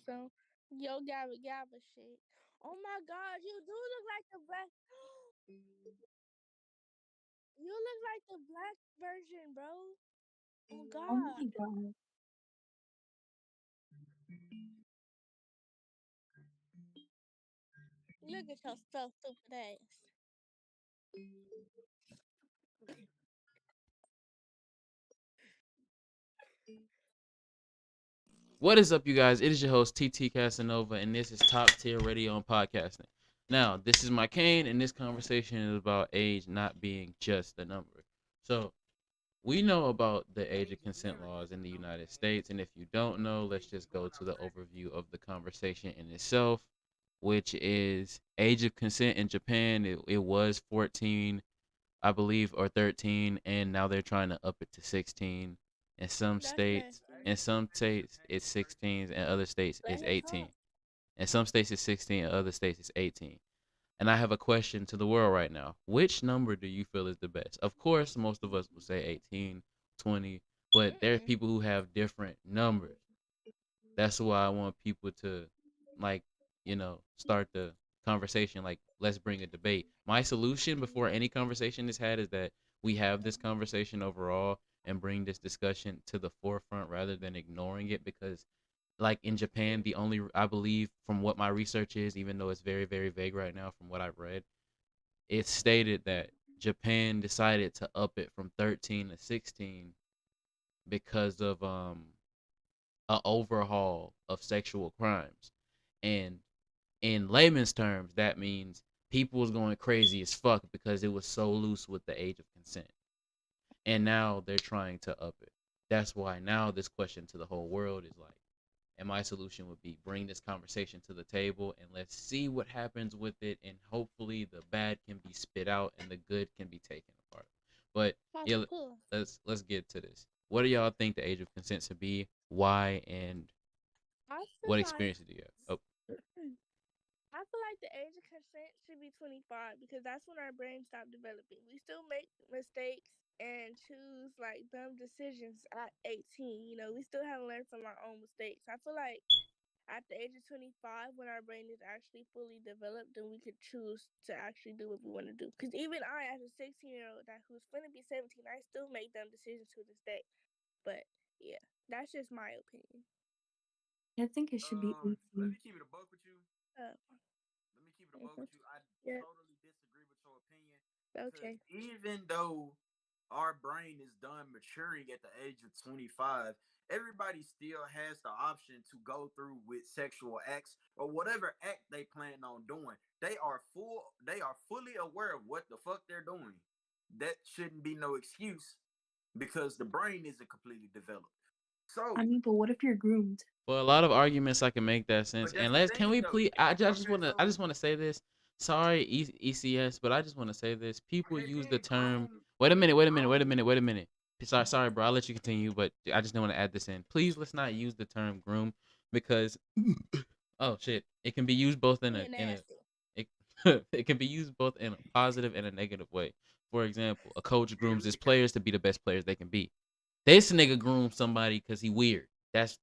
on some yo gabba gabba shit. Oh my god, you do look like the black. You look like the black version, bro. Oh Oh god. my god. Look at your stuff, stupid ass. What is up, you guys? It is your host, TT Casanova, and this is Top Tier Radio and Podcasting. Now, this is my Kane, and this conversation is about age not being just a number. So, we know about the age of consent laws in the United States, and if you don't know, let's just go to the overview of the conversation in itself, which is age of consent in Japan. It was 14, I believe, or 13, and now they're trying to up it to 16. In some That's states, nasty. in some states it's 16, and other states Let it's him 18. talk. In some states it's 16, and other states it's 18. And I have a question to the world right now. Which number do you feel is the best? Of course, most of us will say 18, 20, but there's Mm-mm. people who have different numbers. That's why I want people to, like, start the conversation. Like, let's bring a debate. My solution before any conversation is had is that we have this conversation overall and bring this discussion to the forefront rather than ignoring it, because like in Japan, the only, I believe, from what my research is, even though it's very very vague right now from what I've read, it stated that Japan decided to up it from 13 to 16 because of a overhaul of sexual crimes. And in layman's terms, that means people was going crazy as fuck because it was so loose with the age of consent. And now they're trying to up it. That's why now this question to the whole world is like, and my solution would be bring this conversation to the table and let's see what happens with it, and hopefully the bad can be spit out and the good can be taken apart. But That's yeah, cool. let's get to this. What do y'all think the age of consent should be? Why, and I what feel like experience do you have? Oh, I feel like the age of consent should be 25 because that's when our brains stop developing. We still make mistakes and choose like dumb decisions at 18. You know, we still haven't learned from our own mistakes. I feel like at the age of 25, when our brain is actually fully developed, then we could choose to actually do what we want to do. Because even I, as a 16-year-old that who's going to be 17, I still make dumb decisions to this day. But yeah, that's just my opinion. I think it should be Let 18. me keep it a buck with you. Uh, Let me keep it a buck mhm. with you. I Yeah, totally disagree with your opinion because okay. even though our brain is done maturing at the age of 25, everybody still has the option to go through with sexual acts or whatever act they plan on doing. They are fully aware of what the fuck they're doing. That shouldn't be no excuse because the brain isn't completely developed. I So, mean, but what if you're groomed? well, a lot of arguments I can make that sense. but And that's the let's, can thing we though. please? I just Okay, want to so say this. Sorry, ECS, but I just want to say this. People okay, use the then term. Wait a minute. groom. Wait a minute. Sorry, bro. I'll let you continue, but I just don't want to add this in. Please, let's not use the term groom because oh shit, it can be used both in Being a nasty. it, it can be used both in a positive and a negative way. For example, a coach Yeah, grooms we his can. players to be the best players they can be. This nigga grooms somebody because he weird. That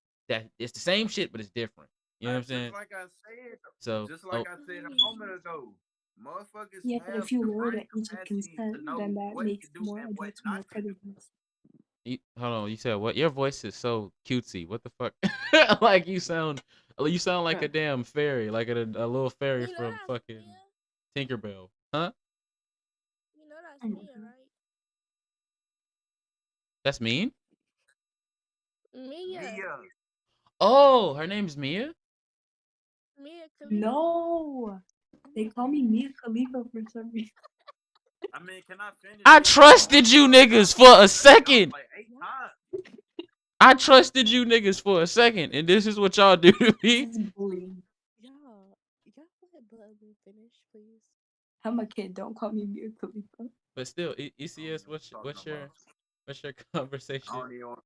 it's the same shit, but it's different. You know what I'm Just saying? like I said, So, just like oh, I said a Mm. moment ago, motherfuckers Yeah, but have if you the lower brain the age of capacity to consent, then know that what to makes do more and what adults not more to do. predators. hold on. You said what? Your voice is so cutesy. What the fuck? Like you sound like a damn fairy, like a little fairy You know from that's fucking Mia. Tinkerbell, huh? You know that's I don't Mia, know. right? That's mean. Mia. Mia, Oh, her name's Mia. Mia Khalifa. No, they call me Mia Khalifa for some reason. I mean, can I finish I being a woman trusted you though? Y'all niggas done for a cut me off second. like eight What? times. I trusted you niggas for a second, and this is what y'all do to This me. is bullying. Y'all let Bubby finish, please. I'm a kid. Don't call me Mia Khalifa. But still, I don't ECS, even want to talk no more. what's your I conversation? don't even want.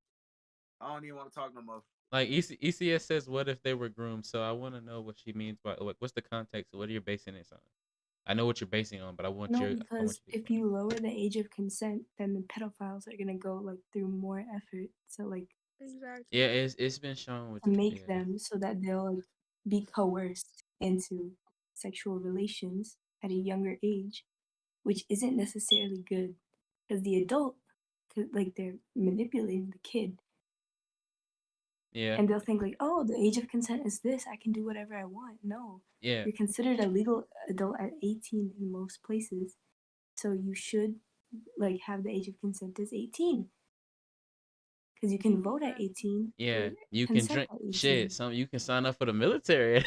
I don't even want to talk no more. Like ECS says, what if they were groomed? So I want to know what she means by, like, what's the context? What are you basing this on? I know what you're basing on, but No, I want because you to if explain. you lower the age of consent, then the pedophiles are gonna go like through more effort to like Yeah, Exactly. it's been shown with to make yeah. them so that they'll like, be coerced into sexual relations at a younger age, which isn't necessarily good because the adult, like they're manipulating the kid, Yeah. and they'll think like, oh, the age of consent is this. I can do whatever I want. No, Yeah. you're considered a legal adult at 18 in most places, so you should like have the age of consent as 18 because you can vote at 18 Yeah. or You can consent drink at shit. 18. You can sign up for the military.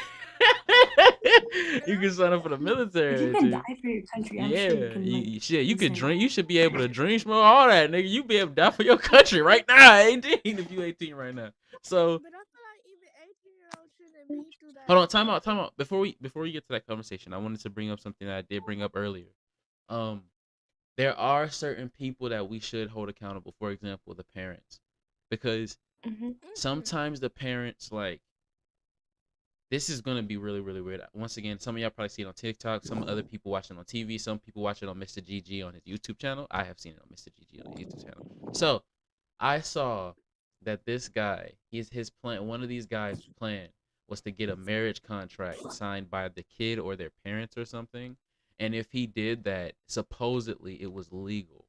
You can sign up for the If you military can too. die for your country, I'm sure you Yeah, can like shit. You could consent. drink. You should be able to drink, smoke, all that, nigga. You be able to die for your country right now. 18 if you 18 right now. So But I feel like even 18-year-olds shouldn't be through that hold on, time out, process. time out. Before we get to that conversation, I wanted to bring up something that I did bring up earlier. Um, there are certain people that we should hold accountable. For example, the parents, because Mm-hmm. sometimes the parents like this is gonna be really really weird. Once again, some of y'all probably see it on TikTok. Some other people watch it on TV. Some people watch it on Mr. GG on his YouTube channel. I have seen it on Mr. GG on his YouTube channel. So I saw that this guy, his plan. One of these guys' plan was to get a marriage contract signed by the kid or their parents or something. And if he did that, supposedly it was legal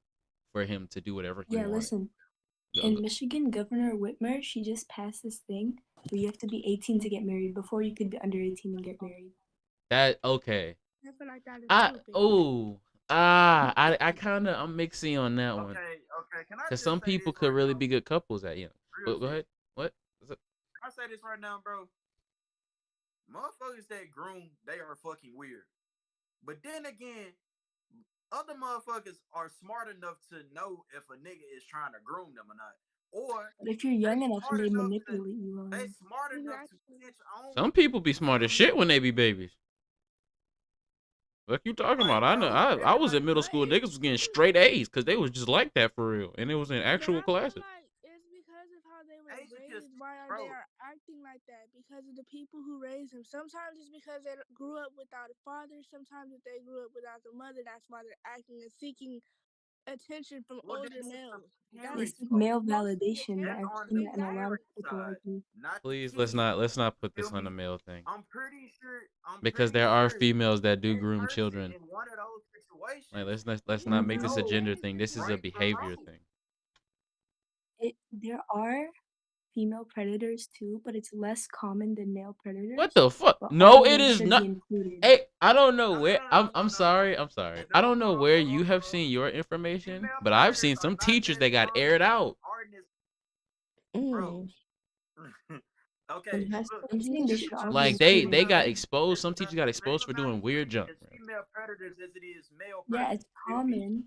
for him to do whatever he Yeah, wanted. listen. In Michigan, Governor Whitmer, she just passed this thing where you have to be 18 to get married. Before you could be under 18 and get married. That okay. I feel like that is I stupid. oh I kind of I'm mixing on that one Okay. Can I because just some say people this could right really now? be good couples at Real Go shit. ahead. What? What's up? Can I say this right now, bro? Motherfuckers that groom, they are fucking weird. But then again, other motherfuckers are smart enough to know if a nigga is trying to groom them or not. Or But if you're they young enough and smart they enough to manipulate you, they smart enough to Exactly. catch on. Some people be You smart feel as me? shit when they be babies. What you talking about? Like, I know. bro, I was in everybody middle But school. it's Niggas was getting straight A's because they was just like that for real, and it was in but actual I feel classes. like it's because of how they were Asian kids, raised. Why are they bro. are acting like that? Because of the people who raised them. Sometimes it's because they grew up without a father. Sometimes if they grew up without a mother, that's why they're acting and seeking attention from Well, older then it's the males. they That's parents' seek fault. male mostly the validation. That's I've parents. on seen the that in a lot of parent Exactly. people like side, me. not the Please kid. let's not put Feel this on the me? male thing I'm pretty sure. I'm because pretty there are sure females that do that groom person children. in one of those Like situations let's not make this a Mm-hmm. knows gender thing. This is a right from behavior wrong. thing. There are female predators too, but it's less common than male What predators. the fuck? But all No, of it them is should be not. included. Hey, I don't know No, no, where. no, no, no, I'm no, no. sorry. I'm sorry. I No, don't know hold on, where hold you on, have hold on. seen your information, Female but I've predators seen are some not teachers as that got common aired out. are in this, bro. Mm. Okay, look, I'm saying they think should all about be Like the same they included. got amount, exposed. there's Some about teachers got the same exposed for amount doing of weird women junk. as Bro. female predators as it is male Yeah, predators. it's Feel me? common,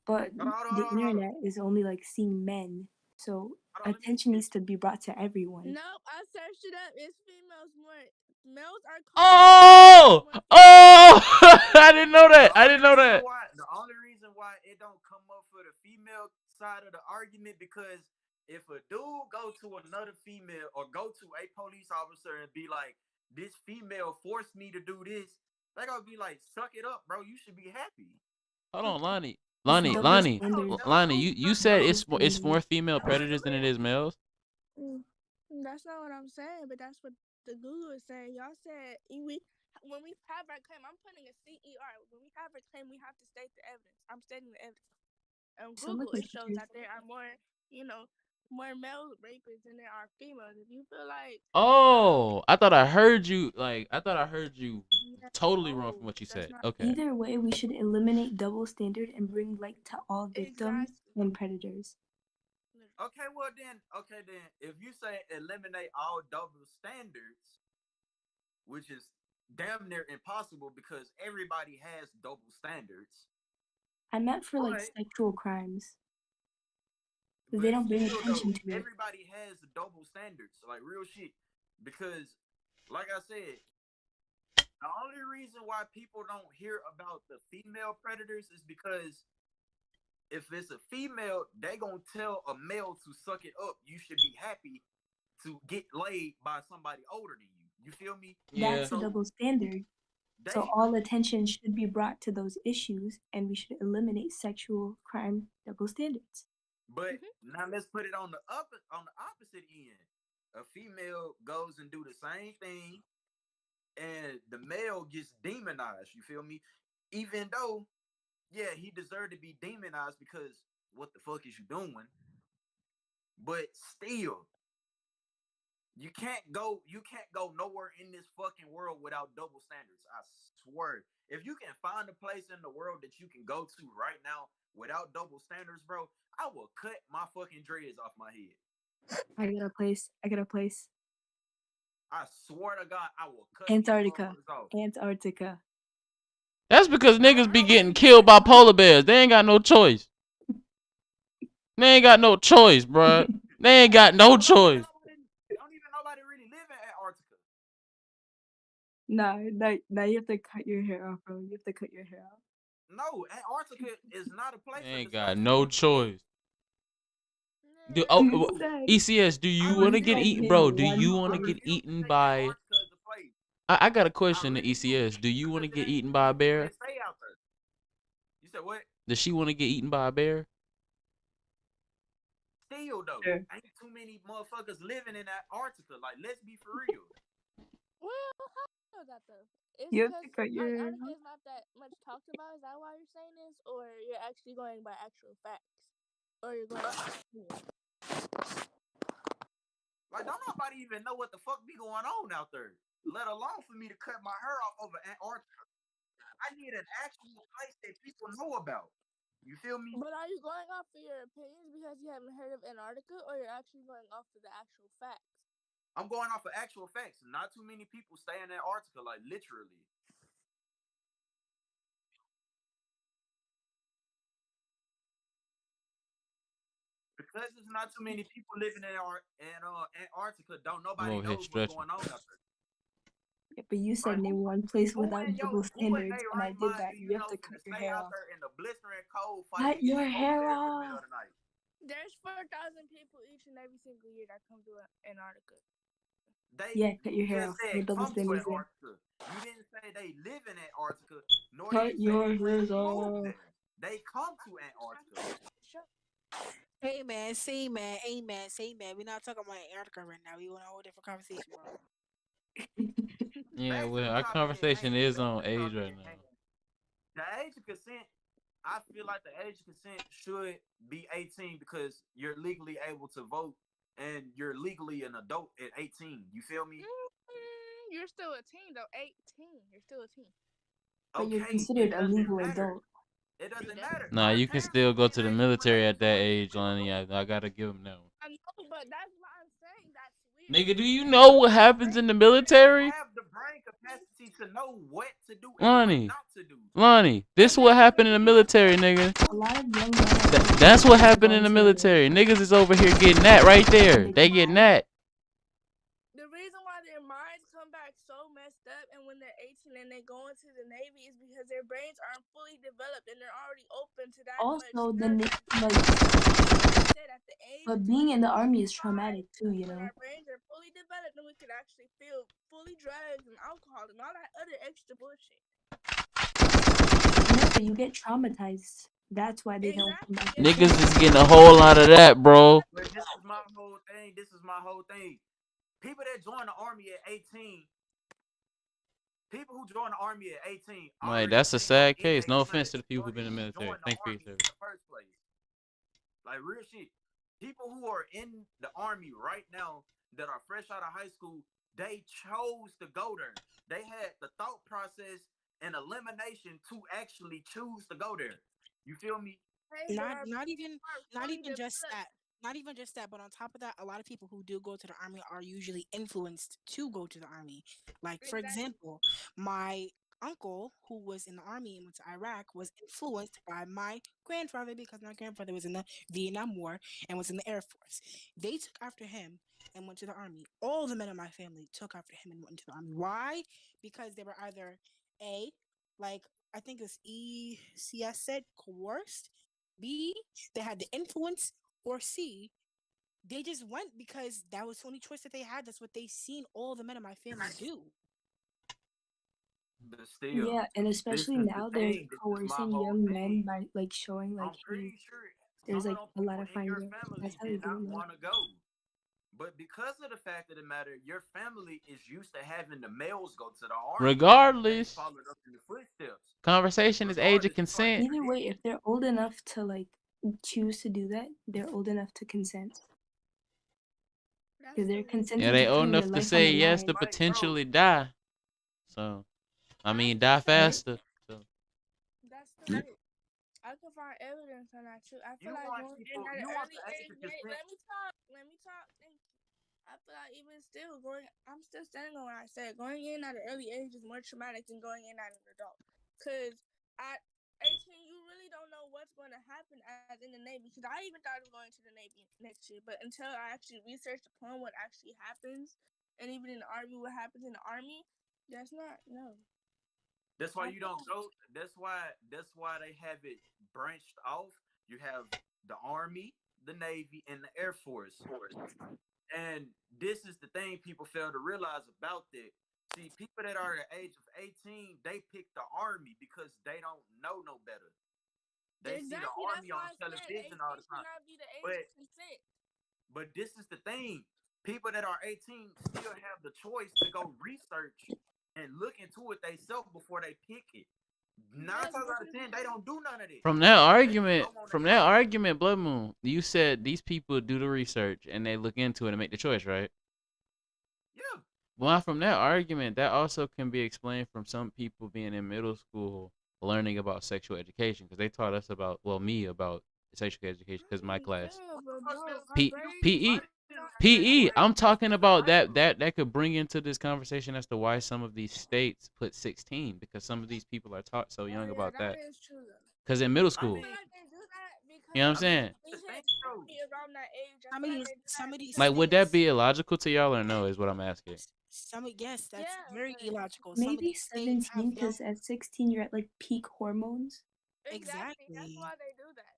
but Hold the on, hold on. internet is only like seeing men, so Hold on, let me attention finish. needs to be brought to everyone. Nope, I searched it up. It's females more. Males are common, but females are Oh, more common. oh! I didn't know that. I didn't know that. The only reason why it don't come up for the female side of the argument because if a dude go to another female or go to a police officer and be like, "This female forced me to do this," they gonna be like, "Suck it up, bro. You should be happy." Hold on, Lonnie. It's Lonnie, double Lonnie, Bro, standard. tell a Lonnie. dude, You suck It's it said up. double it's standard. more female Tell a predators than it female. is males. Mm, that's not what I'm saying, but that's what the Google is saying. Y'all said when we have our claim, I'm putting a CER. When we have our claim, we have to state the evidence. I'm stating the evidence. On Some of Google, the it shows teachers, that there are more male rapists than there are females. If you feel like, Oh, I thought I heard you. Like I thought I heard you totally wrong no, from what you that's said. not Okay. either way, we should eliminate double standard and bring light to all victims exactly. and predators. Okay then, if you say eliminate all double standards, which is damn near impossible because everybody has double standards. I meant for like But sexual crimes because they but don't bring still though, attention to it. everybody has double standards, like real shit. Because like I said, the only reason why people don't hear about the female predators is because if it's a female, they gonna tell a male to suck it up. You should be happy to get laid by somebody older than you. You feel me? Yeah. That's a So double standard. So they all attention should be brought to those issues, and we should eliminate sexual crime double standards. But Mhm. now let's put it on the opposite end. A female goes and do the same thing, and the male gets demonized. You feel me? Even though, yeah, he deserved to be demonized because what the fuck is you doing? But still, you can't go nowhere in this fucking world without double standards. I swear. If you can find a place in the world that you can go to right now without double standards, bro, I will cut my fucking dreads off my head. I got a place. I got a place. I swear to God, I will cut these Antarctica. motherfuckers off. Antarctica. That's because Now niggas be I getting already killed said by I polar bears. They ain't got no choice. They ain't got no choice, bruh. They ain't got no choice. don't even nobody really live in Antarctica. Now you have to cut your hair off, bro. You have to cut your hair off. No, Antarctica is not a They place of ain't got no discussion. choice. Do Yeah, oh, You oh, said ECS? Do I you want you to get said refuse. eaten, name bro? Do one you I want to get place. refuse to eaten say by? Antarctica is a place. I got a I question to refuse ECS. Do you want because to it get ain't eaten too by many a people bear? that stay out there. You said what? Does she want to get eaten by a bear? Still though, Sure. ain't too many motherfuckers living in Antarctica. Like, let's be for real. well, how do you know that though? It's You have because to cut your hair Antarctica off. is not that much talked about. Is that why you're saying this, or you're actually going by actual facts, or you're going by opinion? Like, don't nobody even know what the fuck be going on out there. Let alone for me to cut my hair off over Antarctica. I need an actual place that people know about. You feel me? But are you going off of your opinions because you haven't heard of Antarctica, or you're actually going off of the actual facts? I'm going off of actual facts. Not too many people stay in Antarctica, like literally. Because there's not too many people living in Antarctica, don't I'm nobody over here knows what's stretching. going on out there. Yeah, but you Like said name one place without double who in standards, their and I right did mind that. do You you have know to cut finna your stay hair out off. there in the blistering cold fighting Cut against your polar hair bears in the middle off. of the night? There's 4,000 people each and every single year that come to Antarctica. Yeah, cut You your hair just off. No said double come to standards there. Antarctica. You didn't say they live in Antarctica, nor did Cut you say they your plan hair to move off. there. They come to Antarctica. Sure. Hey man, see man, amen, say man. We're not talking about Antarctica right now. We want a whole different conversation, bro. Yeah, Back to well, the our topic at conversation hand. is Back to on the age topic right at hand. now. The age of consent, I feel like the age of consent should be 18 because you're legally able to vote and you're legally an adult at 18. You feel me? You're still a teen though. 18. You're still a teen. But you're Okay, considered it a doesn't legal matter. adult. It You doesn't matter. definitely. Nah, Our you can parents was still go to the teenagers when they military was at that going to age, school. Lonnie. I gotta give them that one. I know, but that's why I'm saying that's weird. Nigga, do You're you saying know that what because happens in the military? Have the brain capacity to know what to do and what Lonnie, not to do. Lonnie, but this what that doesn't happened in the mean you have to military, go to nigga. A school. lot of young men are going to That's what school happened in the voluntarily, military. Niggas is over here getting that right there. and they They come getting home. that. The reason why their minds come back so messed up and when they're 18 and they go into the Navy is because their brains aren't fully developed and they're already open to that much Also, stuff. That like, I said at the age of but being in the 24 to army is 25, traumatic too. that's when our brains are fully developed and we could actually feel fully drugs and alcohol and all that other extra bullshit. No, but you get traumatized. That's why they don't come Exactly. back And the then Niggas same. is that's getting why a they whole end lot of up that, bro. But this is my alcohol. whole thing. This is my whole thing. People that join the army at 18, people who join the army at 18 Like, already that's a came up sad in case. their No offense to twenties the people who've before been they in the even military. joined the Thank you for your army service. in the first place. Like real shit. People who are in the army right now that are fresh out of high school, they chose to go there. They had the thought process and elimination to actually choose to go there. You feel me? Hey, but Not our not brains even aren't not fully even just developed. that. Not even just that, but on top of that, a lot of people who do go to the army are usually influenced to go to the army. Like for Exactly. example, my uncle who was in the army and went to Iraq was influenced by my grandfather because my grandfather was in the Vietnam War and was in the Air Force. They took after him and went to the army. All the men in my family took after him and went into the army. Why? Because they were either A, like I think it's ECS said coerced. B, they had the influence, or C, they just went because that was the only choice that they had. That's what they seen all the men in my family do. But still, Yeah, and this especially is the now they're thing. This is my coercing whole young men thing. by like showing like, I'm hey, pretty sure. There's Some of like them a lot people of in fine your girls. That's family how they did do it not now. want to go. But because of the fact of the matter, your family is used to having the males go to the army. They Regardless, followed up in the footsteps. conversation is age of Regardless, you know consent. Either way, if they're old enough to like choose to do that, they're old enough to consent. That's Because they're the Yeah, consenting they to old putting their enough to life on say the yes to line. like, bro, potentially die. So I that's mean, the die truth. Right? faster. So That's the truth. I can find evidence on that too. I feel you like want going in people, at you an want early the age age. of Wait, consent. let me talk. Let me talk. Thank you. I feel like even still going, I'm still standing on what I said. Going in at an early age is more traumatic than going in at an adult. Cause at 18, you really don't know what's going to happen as in the Navy. Because I even thought of going to the Navy next year, but until I actually researched upon what actually happens, and even in the Army, what happens in the Army, that's not no. That's why I you feel don't like go. That's why they have it branched off. You have the Army, the Navy, and the Air Force. And this is the thing people fail to realize about that. See, people that are the age of 18, they pick the Army because they don't know no better. They see the exactly. That's Army why on I said television all 18 the should time. not be the age of But consent. but this is the thing. People that are 18 still have the choice to go research and look into it themselves before they pick it. Nine Yes, times but out of ten, they don't do none of this. They just go on from their that own. argument, Blood Moon, you said these people do the research and they look into it and make the choice, right? Yeah. Well, from that argument, that also can be explained from some people being in middle school learning about sexual education because they taught us about, well, me about sexual education because my class yeah, but Because bro, there's our P you brains PE study are in not in PE. developed. I'm school, talking in about high school. that could bring into this conversation as to why some of these states put 16 because some of these people are taught so Oh young yeah, about that that is true though. because in middle I I school, feel mean, like they do that you know what because I'm I mean, saying? we the thing hit though, puberty around that age. I Some feel of like these they do some that of these Like, because would that states, be illogical to y'all or no? Is what I'm asking. yes, that's yeah, very but illogical. Some of Maybe these states have 17, young. because at 16 you're at like peak hormones. exactly that's Exactly. why they do that.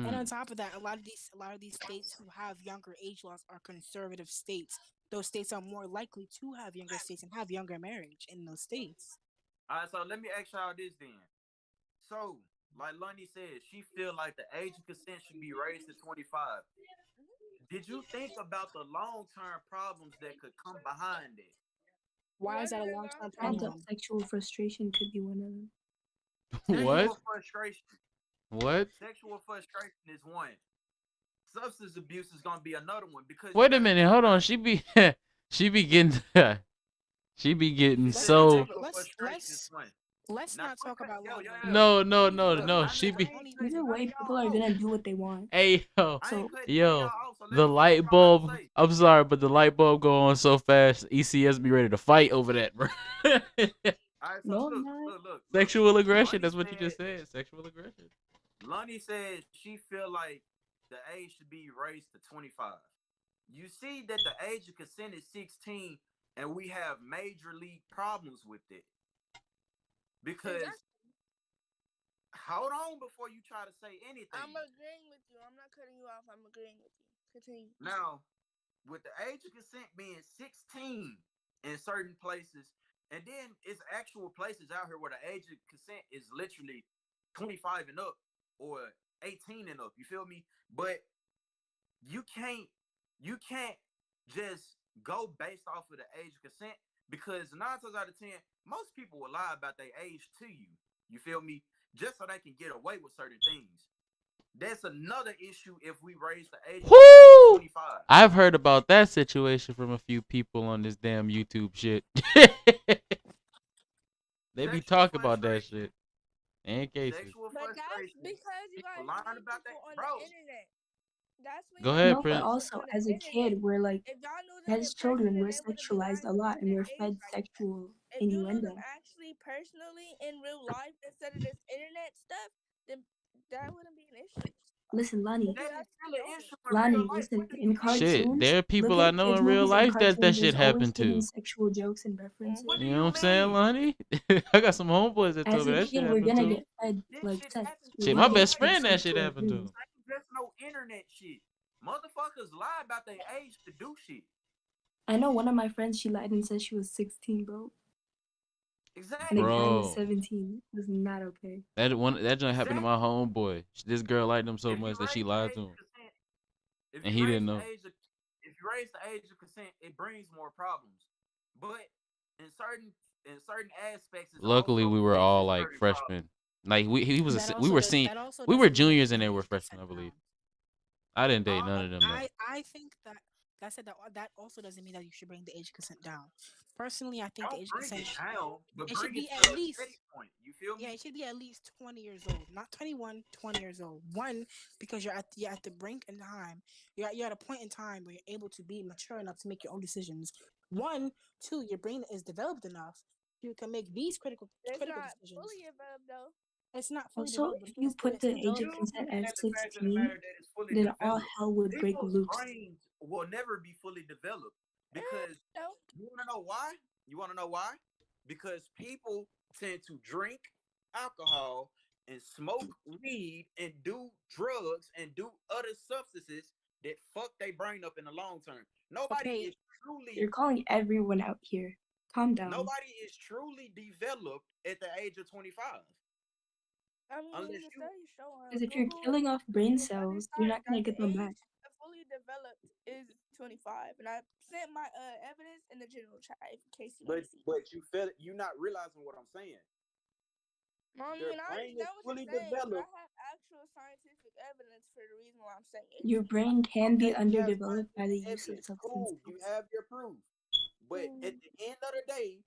And on Mm. top of that, a lot of these states who have younger age laws are conservative states. Those states are more likely to have younger states and have younger marriage in those states. all right. So let me ask y'all this then. So, like Lundy said, she feel like the age of consent should be raised to 25. Did you think about the long term problems that could come behind it? Why is What that are a the long-term long-term I think problem? problems? sexual frustration could be one of them. What? Sexual frustration. What? Sexual frustration is one. Substance abuse is gonna be another one because you Wait a got to minute. think Hold on. about it. She be getting she be getting She Let's said not talk. so sexual frustration is one. Let's Now, not talk about yo, love yo, yo, language. yo. Look, no. I look, She ain't, look. be I ain't Only cutting Either none way, of people y'all are off. gonna do what they want. hey yo I ain't So cutting none of yo y'all off. So let the me finish light what I'm about to bulb. say. I'm sorry, but the light bulb go on so fast. ECS be ready to fight over that, bro. All right, so no, I'm look, not. look, look, look. Sexual aggression. Lundy That's what you said, just said. Sexual aggression. Lundy said she feel like the age should be raised to 25. You see that the age of consent is 16, and we have major league problems with it because Exactly. hold on before you try to say I'm anything. agreeing with you. I'm not cutting you off. I'm agreeing with you. Continue. Now, with the age of consent being 16 in certain places, and then it's actual places out here where the age of consent is literally 25 and up or 18 and up. You feel me? But you can't you can't just go based off of the age of consent because 9 times out of 10, most people will lie about their age to you. You feel me? Just so they can get away with certain things. That's another issue if we raise the age of consent to Whoo! 25. I've heard about that situation from a few people on this damn YouTube shit. They be Sexual talking about that frustration. shit in cases. Sexual But that's frustration. because you People guys lying meet about that, people on the bro. internet. That's when Go y'all ahead, No, meet but Prince. people also on the as a internet. kid, we're like, If y'all knew them as in person, children, then we're they wouldn't be sexualized lying a lot about and their we're age fed like that. sexual If you knew them innuendo. actually personally in real life instead of this internet stuff, then that wouldn't be an issue. Listen, Lani, But you That is actually still an know them. issue in real Lani, life. What listen, do you in mean? Shit, cartoons, there are look people I at know kids' in real movies and life that cartoons, shit there's always happened hidden to. sexual jokes and What references. do You know what you I'm saying, mean? Lonnie? I got some homeboys that told As me a that shit kid, we're happened gonna to. get fed This like shit sex. happened We're Shit, to my gonna get best nobody. fed friend that shit sexual happened dreams. to. Ain't just no internet shit. Motherfuckers lie about their age to do shit. I know one of my friends, she lied and said she was 16, bro. And a Exactly. guy who's bro. 17. It was not okay. That joint happened to my Exactly. homeboy. This girl liked him so If you much that she raise the lied to age of him, consent, if and you he raise didn't the know. age of if you raise the age of consent, it brings more problems. But in certain in certain aspects, it Luckily, also we were all fixes like certain problems. freshmen. Like he was That we also were does seen that also we were doesn't mean that you juniors should and they bring were age freshmen, consent I believe. down. I didn't date Huh? none of them though. I think that said that also doesn't mean that you should bring the age consent down. Personally, I think the Don't age bring consent it down, but it should bring it be to at a steady least point. You feel yeah, me? it should be at least 20 years old, not 21, 20 years old. One, because you're at the brink in time. You're at a point in time where you're able to be mature enough to make your own decisions. One, two, your brain is developed enough you can make these It's critical not decisions. fully developed though. It's not fully Also, developed, but if you put it's the age of developed. You consent looking at at the fact of the 16, matter that it's fully then all developed. hell would break People's loose. brains will never be fully developed because No. you want to know why? You want to know why? Because people tend to drink alcohol and smoke weed and do drugs and do other substances that fuck their brain up in the long term. Nobody Okay, is truly You're calling everyone out here. Calm down. nobody is truly developed at the age of 25 I mean, unless the you studies show Because on if you're Google killing off brain and other cells, you're sites not that going to the get them age back. fully developed is 25, and I sent my evidence in the general chat in case you want to see. but you feel it, you're not realizing what I'm saying. I Their mean, I brain is understand what you're fully saying, but I developed. have actual scientific evidence for the reason why I'm saying age Your 25. brain can be Okay, you have underdeveloped by the scientific use of evidence. Cool, you substances. have your proof. But at Hmm. the end of the day,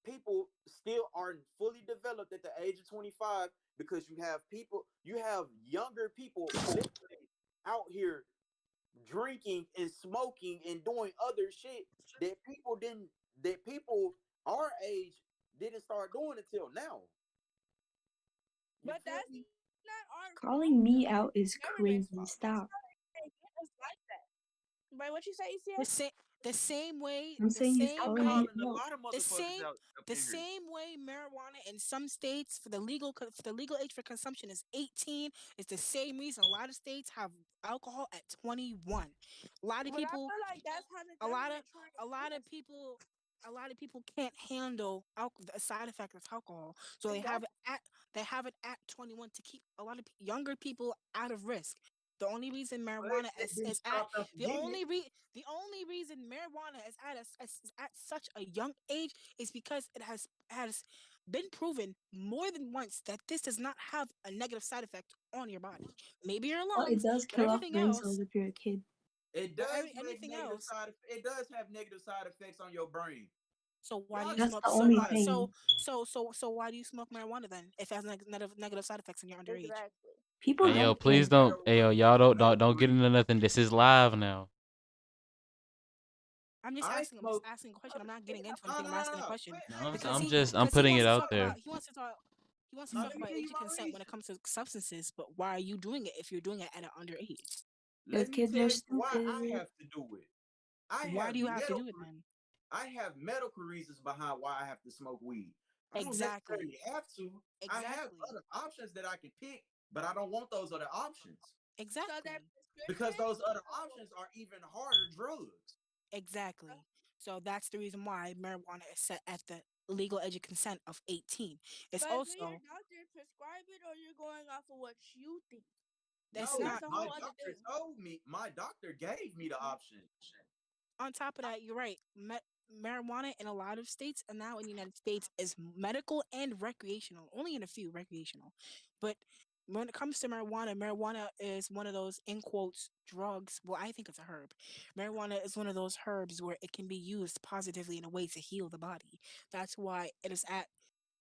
people still aren't fully developed at the age of 25 because you have younger people literally out here drinking and smoking and doing other shit that people didn't, that people our age didn't start doing until now. You But feel that's me? not our fault, Calling though. me It's out the is government's fault. crazy. That's how Stop. they get us like that. But what you say, the ECS? same the same way I'm the saying he's same I'm calling way me calling a out. lot of the motherfuckers same out up the in here. same way marijuana in some states for the legal age for consumption is 18 is the same reason a lot of states have alcohol at 21. A lot of But I people feel like that's how the a lot of government trying to a get lot of us. people a lot of people can't handle the side effect of alcohol, so Exactly. they have it at 21 to keep a lot of younger people out of risk. The only reason But marijuana that didn't is at stop them from getting it. the only reason marijuana is is at such a young age is because it has been proven more than once that this does not have a negative side effect on your body. Maybe your Well, it lungs, does but kill off brain cells if you're a kid. anything else. It does have negative side effects on your brain. So why do Y'all you just That's smoke? the don't only realize. thing. Why do you smoke marijuana then? If it has negative side effects and you're underage. Exactly. People Hey yo, don't please care. don't. Hey yo, y'all don't get Marijuana. into nothing. This is live now. I I'm just smoke. asking a question. I'm not getting into No, anything. no, I'm no, asking a no. question No, because I'm he putting it wants to out talk about there. he wants to No, talk let me about give age you of my consent when it reason. comes to substances. But why are you doing it if you're doing it at an underage? Because Let me kids are tell you why I stupid. have to do it. I Why do have you have to do medical it then? I have medical reasons behind why I have to smoke weed. I don't Exactly. necessarily have to. I have Exactly. other options that I can pick, but I don't want those other options So that Exactly. because prescription. those other options are even harder drugs. Exactly. So that's the reason why marijuana is set at the legal age of consent of 18. It's But do your also doctor prescribe it, or you're going off of what you think? that's And No, that's not a my whole other doctor thing. told me, my doctor gave me the option. on top of that, you're right. Marijuana in a lot of states and now in the United States is medical and recreational. Only in a few recreational, but when it comes to marijuana, marijuana is one of those in quotes drugs. Well, I think it's a herb. Marijuana is one of those herbs where it can be used positively in a way to heal the body. That's why it is at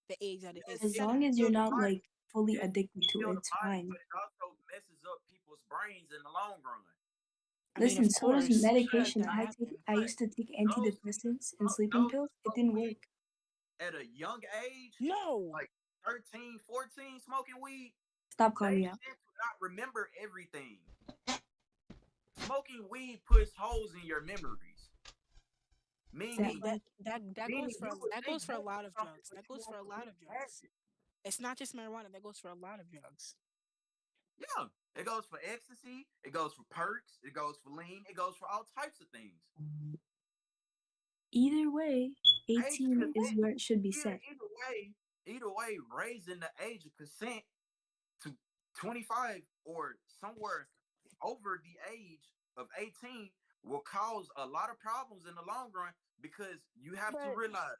the age that it is Yes, As it set long at. as can you're heal the not body. like fully Yes, it addicted can to it, heal the it's body, but fine. it also messes up people's brains in the long run. I mean, Listen, of so does course, Because medication. that happen. I used to take those antidepressants and sleeping those pills. It smoke didn't weed work. at a young age, No, like 13, 14, smoking weed, Stop calling they me out. tend to not remember everything. Smoking weed puts holes in your memories, Is that meaning like you would that think goes for a back to lot of something, drugs. but That you goes for won't a lot of completely have drugs. it. It's not just marijuana. That goes for a lot of drugs. Yeah, it goes for ecstasy, it goes for perks, it goes for lean, it goes for all types of things. Either way, Age of 18 is consent. where it should be Either, set. either way, raising the age of consent to 25 or somewhere over the age of 18 will cause a lot of problems in the long run because you have to But realize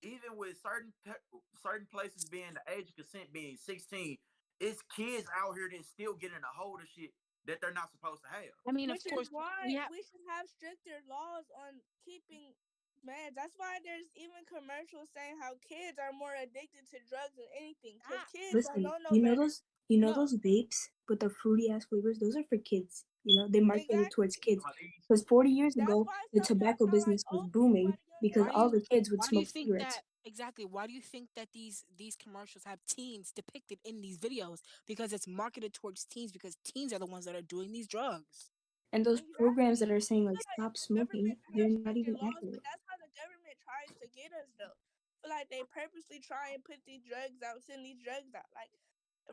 even with certain places being the age of consent being 16, it's kids out here that still getting a hold of shit that they're not supposed to have. I mean, of which is course, we why have. we should have stricter laws on keeping meds. That's why there's even commercials saying how kids are more addicted to drugs than anything because Ah, kids don't Listen, know no better. you know No, those vapes with the fruity ass flavors? Those are for kids. You know, they marketed towards exactly. kids. Because 40 years That's ago, why the some tobacco drugs are like business was opium by booming the younger because why do all you the age. kids would why do you smoke think that cigarettes. exactly? Why do you think that these commercials have teens depicted in these videos? Because it's marketed towards teens because teens are the ones that are doing these drugs. And those programs Exactly. that are saying I like feel like stop if the government smoking, they're has not stricter even laws, but accurate. that's how the government tries to get us though. I feel like they purposely try and put these drugs out, send these drugs out. Like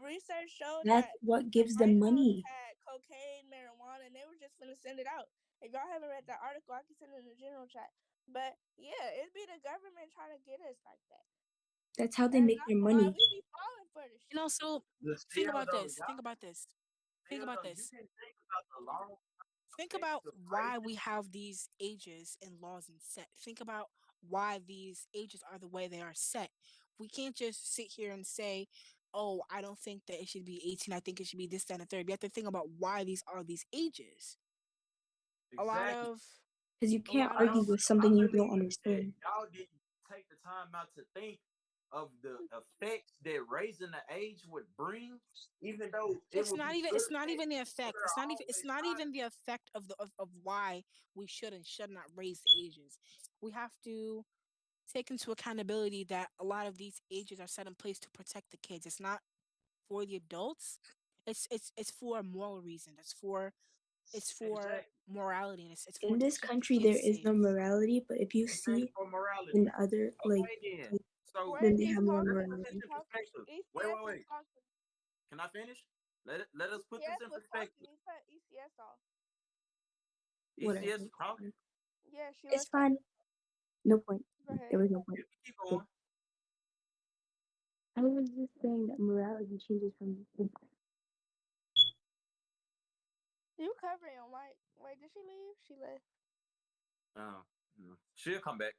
research showed That's that what the gives them White House money. had cocaine, marijuana, and they were just gonna send it out. If y'all haven't read that article, I can send it in the general chat. But yeah, it'd be the government trying to get us like that. That's how they And make their that's why money. we be falling for this And shit. also, The think still about though, this. y'all Think about this. Think still about though, you this. can think about the long Think effects about of why raising. we have these ages and laws and set. Think about why these ages are the way they are set. We can't just sit here and say, "Oh, I don't think that it should be 18. I think it should be this, that, and the third." We have to think about why these are these ages. A lot Exactly. of, Because you a can't lot I argue of. don't. with I something you don't believe that understand. y'all didn't take the time out to think of the effects that raising the age would bring, even though it It's would not be even. good It's not effects. even the But effect. there It's are not even. It's always not side even the effect of of why we should and should not raise the ages. We have to take into accountability that a lot of these ages are set in place to protect the kids. It's not for the adults. It's for a moral reason. It's effects. for Exactly. morality and it's for In to this keep the country, kids there is no safe. morality, but if you It ain't see for morality. in other like Okay, then. states, So Wait, then they he's have more let's talking. put this He's morality. in talking. perspective. ECS is Wait. talking. Can I finish? Let us put this ECS in was talking. perspective. He cut ECS off. Whatever. ECS is talking. Yeah, she It's was fine. talking. No point. Go There ahead. was no point. You can keep Good. going. I was just saying that morality changes from. You covering your mic. Wait, did she leave? She left. Uh, she'll come back.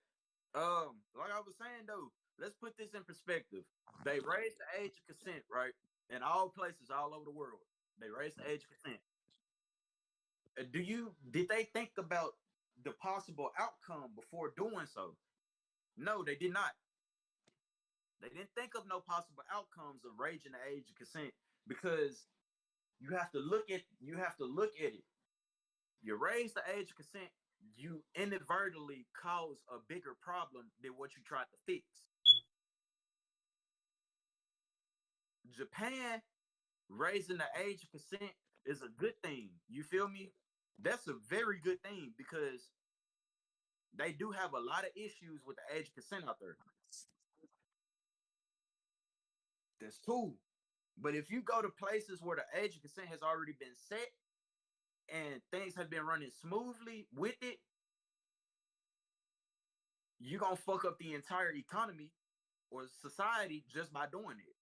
Like I was saying though, let's put this in perspective. They raised the age of consent, right? In all places, all over the world, they raised the age of consent. Did they think about the possible outcome before doing so? No, they did not. They didn't think of no possible outcomes of raising the age of consent because you have to look at it. You raise the age of consent, you inadvertently cause a bigger problem than what you tried to fix. Japan raising the age of consent is a good thing. You feel me? That's a very good thing because they do have a lot of issues with the age of consent out there. That's cool. But if you go to places where the age of consent has already been set and things have been running smoothly with it, you're gonna fuck up the entire economy or society just by doing it.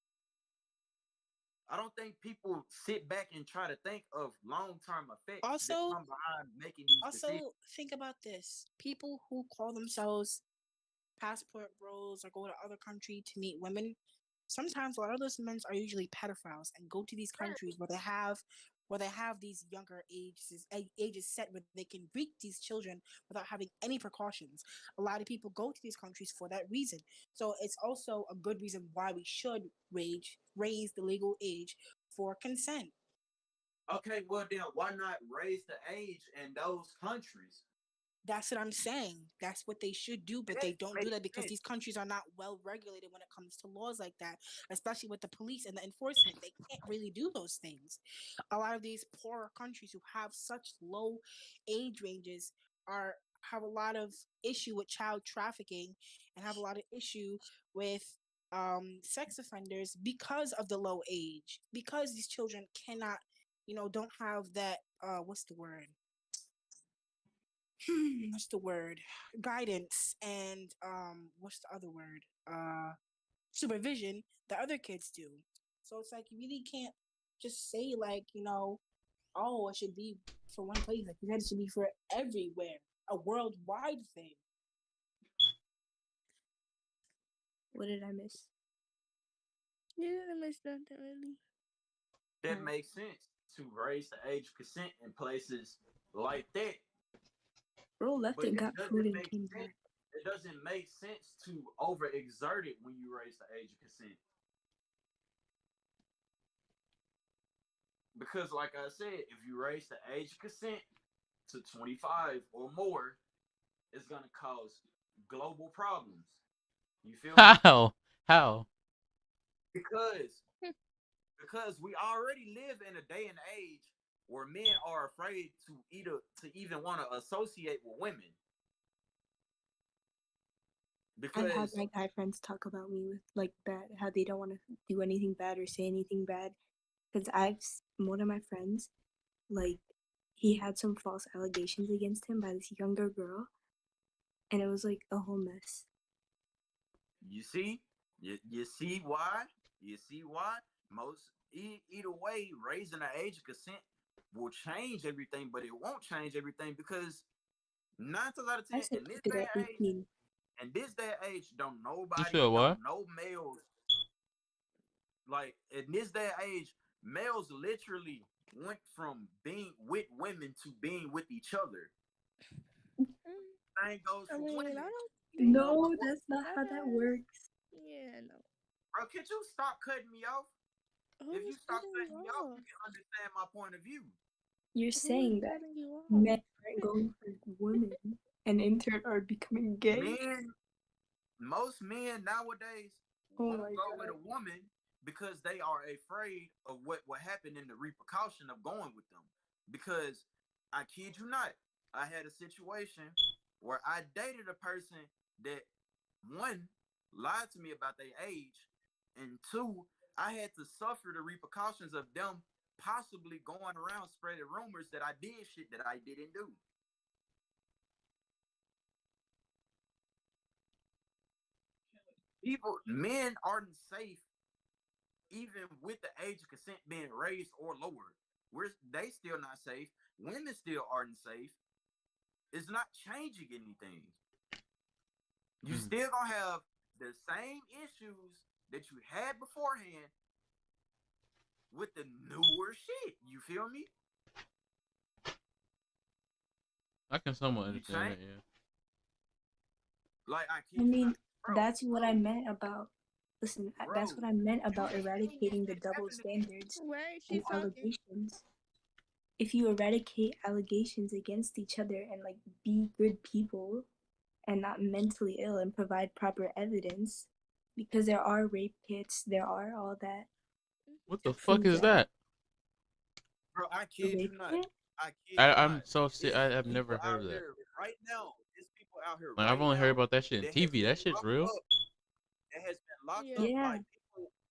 I don't think people sit back and try to think of long-term effects that Also, come behind making these decisions. also think about this. People who call themselves passport bros or go to other country to meet women, sometimes a lot of those men are usually pedophiles and go to these countries where they have these younger ages set where they can reach these children without having any precautions. A lot of people go to these countries for that reason. So it's also a good reason why we should raise the legal age for consent. Okay, well then why not raise the age in those countries? That's what I'm saying. That's what they should do, but That they don't do makes that because sense. these countries are not well regulated when it comes to laws like that, especially with the police and the enforcement. They can't really do those things. A lot of these poorer countries who have such low age ranges are have a lot of issue with child trafficking and have a lot of issue with sex offenders because of the low age, because these children cannot, don't have that what's the word, what's the word? Guidance and what's the other word? Supervision that other kids do. So it's like you really can't just say like, oh, it should be for one place. Like you said, it should be for everywhere, a worldwide thing. What did I miss? You didn't miss nothing really. That Oh, makes sense to raise the age of consent in places like that. bro left But and it got food doesn't and make came sense. back. It doesn't make sense to overexert it when you raise the age of consent. Because, like I said, if you raise the age of consent to 25 or more, it's going to cause global problems. You feel me? How? How? Because we already live in a day and age where men are afraid to even want to associate with women I've had because my guy friends talk about me with like bad, how they don't want to do anything bad or say anything bad. Because one of my friends, like, he had some false allegations against him by this younger girl, and it was like a whole mess. you see, you see why? You see why? Either way, raising the age of consent will change everything, but it won't change everything because 9 times out of I 10 said in this keep it day at and age, 18. don't You nobody, said don't what? no males like in this day and age, males literally went from being with women to being with each other. Same goes I for mean, I women. don't Even think though No, that's not that how that has. works. Yeah, no. bro, can you stop cutting me off? If you Who's stop cutting you cutting me off, off? you can understand my point of view. You're Who is saying that cutting you off? men aren't going for women and in turn are becoming gay? Men, most men nowadays Oh won't my go with god. a woman because they are afraid of what will happen in the repercussion of going with them. Because I kid you not, I had a situation where I dated a person that one lied to me about their age, and two, I had to suffer the repercussions of them possibly going around spreading rumors that I did shit that I didn't do. Men aren't safe even with the age of consent being raised or lowered. They still not safe. Women still aren't safe. It's not changing anything. You Mm. still gonna have the same issues that you had beforehand with the newer shit. You feel me? I can somewhat You understand change it. Yeah. like I I kid you not, mean, bro, that's what I bro, meant about. Listen, that's bro. what I meant You about the thing is eradicating the it double happened to standards Wait, and she's talking. allegations. If you eradicate allegations against each other and like be good people and not mentally ill and provide proper evidence, because there are rape kits, there are all that What to the fuck prove is that that? bro. I a kid you rape not. kit. I kid you I'm not. so It's I've people never heard out of that. here right now. It's people out here Like I've right only heard now about that shit in that has TV. been That shit's locked real. up that has been locked Yeah. up Yeah,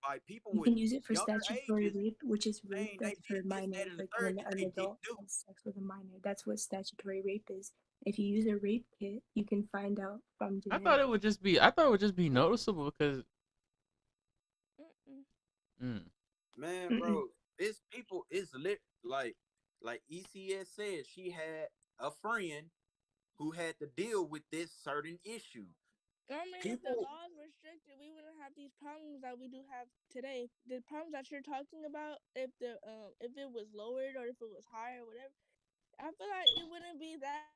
by people you with can use it for younger statutory ages rape, which is rape saying they that's for did this, that, minors, and the like third when that an they adult didn't do. has sex with a minor. That's what statutory rape is. If you use a rape kit, you can find out from I genetics. thought it would just be noticeable because Mm-mm. mm, Man, Mm-mm. bro, it's people. It's lit like ECS said. She had a friend who had to deal with this certain issue. I mean, if the People, laws were stricter, we wouldn't have these problems that we do have today. The problems that you're talking about, if it was lowered or if it was higher, or whatever, I feel like it wouldn't be that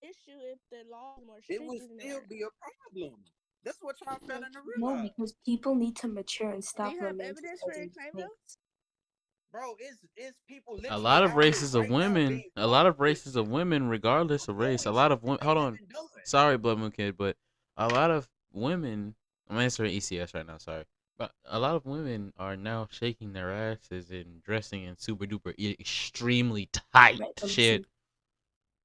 issue if the law was more it strict would in still there. be a problem. That's what y'all failing to No, realize. because people need to mature and Do you stop have evidence for your romanticizing claim though? snakes. Bro, it's people a literally lot of out here races of right now women, being a caught lot of with races of women, regardless for of race, a doing lot shit of that women. they Hold on, haven't done. sorry, Blood Moon Kid, but a lot of women. I'm answering ECS right now. Sorry, but a lot of women are now shaking their asses and dressing in super duper extremely tight Right, but shit. listen,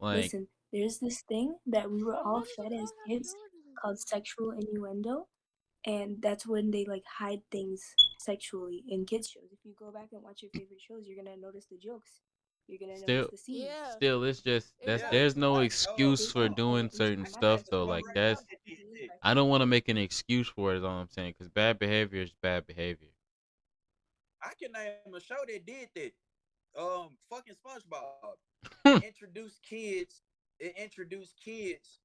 Like listen. There's this thing that we were But all what does the fed as code have to do kids with called anything? sexual innuendo, and that's when they like hide things sexually in kids shows. If you go back and watch your favorite shows, you're gonna notice the jokes. You're gonna notice Still, the seams. Yeah, still, it's just that's Yeah, there's exactly. no like excuse They for can all doing certain I'm I not stuff had just though. one Like saying that's grandma all that did bullying that. I don't practices. want to make an excuse for it. Is all I'm saying because bad behavior is bad behavior. I can name a show that did that. Fucking SpongeBob. It introduced kids. It introduced kids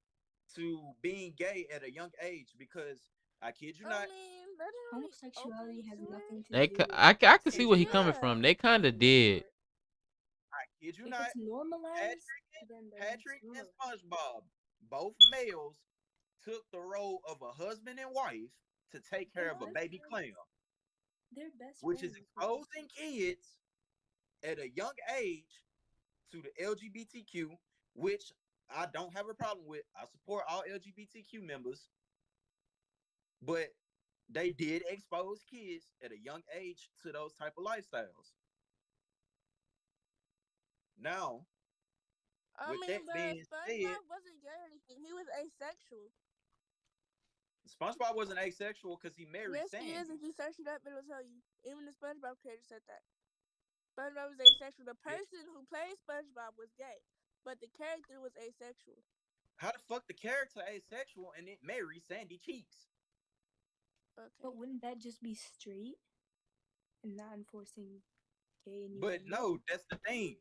to being gay at a young age because I kid you I not. mean, they're not really Homosexuality open has to nothing it. to do with I can see sex where he coming from. Yeah. They kind for of the most did. part. I kid you If not. it's normalized, Patrick, then it's Patrick and normalized. SpongeBob, both males, took the role of a husband and wife to take They're care of a best baby friends. clown, They're best which is friends for the most exposing part. kids at a young age to the LGBTQ, which I don't have a problem with. I support all LGBTQ members, but they did expose kids at a young age to those type of lifestyles. Now, I with mean, that but being said, SpongeBob wasn't gay or anything. He was asexual. SpongeBob wasn't asexual because he married Yes, he is. Sandy. If you search it up, it'll tell you. Even the SpongeBob character said that. SpongeBob was asexual. The Yeah. person who played SpongeBob was gay, but the character was asexual. How the fuck the character asexual and it marries Sandy Cheeks? But Okay. wouldn't that just be straight and not enforcing gay But innuendo? no, that's the thing.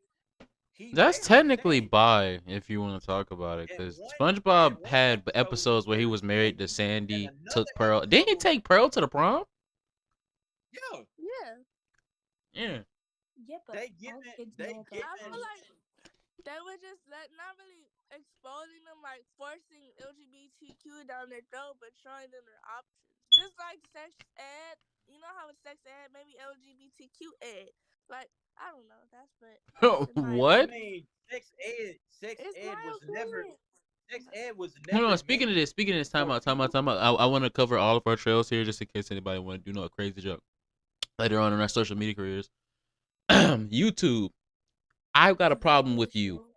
He That's married technically Sandy. bi if you want to talk about it, In because one in SpongeBob one had episode he episodes where he married was married to Sandy, and Sandy, another took Pearl. Didn't he episode, take Pearl to the prom? yeah, Yeah. Yeah. Yeah, but all kids they know about I feel giving like they were just not really exposing them, like forcing LGBTQ down their throat, but showing them their options. Just like sex ed, you know how it's sex ed, maybe LGBTQ ed. Like I don't know. That's in my I What? opinion. mean, sex It's ed my was never opinion. sex ed was Hold never on. meant Speaking of this, time for out, time out, people. time out. I want to cover all of our trails here, just in case anybody want to do a crazy joke later on in our social media careers. YouTube, I've got a the name problem of the with you. show.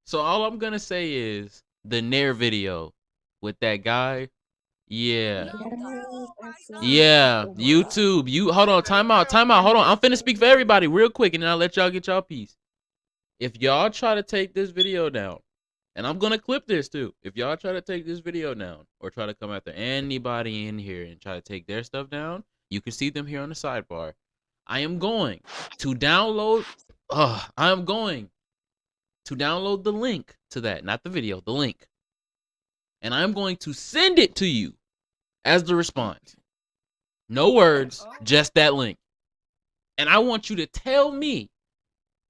So all I'm gonna say is the Nair video with that guy. Yeah. No way! Yes, Oh I my saw that. god! Yeah. Oh my god. YouTube. You hold on, Hey, time out, hell, time out. I Hold on. I'm missed finna that speak for video. everybody real quick and then I'll let y'all get y'all piece. If y'all try to take this video down, and I'm gonna clip this too. If y'all try to take this video down or try to come after anybody in here and try to take their stuff down, you can see them here on the sidebar. I am going to download I am going to download the link to that, not the video, the link. And I'm going to send it to you as the response. No words, Oh, just that link. And I want you to tell me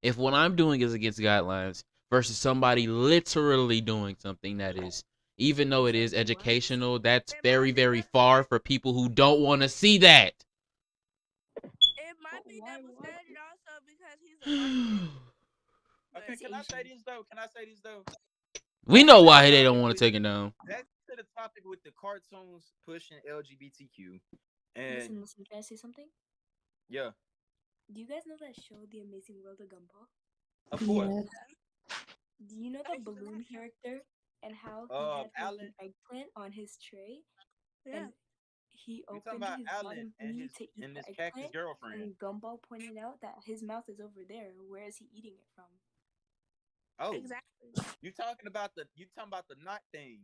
if what I'm doing is against guidelines versus somebody literally doing something that is, even though it is something what? educational, that's It might very, be very double. far for people who don't want to see that. It But might be why double what? standard also because he's a white man. Okay, But He's can I say Asian. this though? Can I say this though? We Back know to the why they don't topic want with to take it down. the topic with the cartoons pushing LGBTQ, and Listen, can I say something? yeah, Do you guys know that show, The Amazing World of Gumball? of course, Yes. Do you know the balloon character and how he had an Alan, eggplant on his tray yeah, and he you talking opened about his Alan bottom and thingy his to eat and the this cactus eggplant, girlfriend? and Gumball pointed out that his mouth is over there. Where is he eating it from? Oh, exactly. you talking about the knot thing?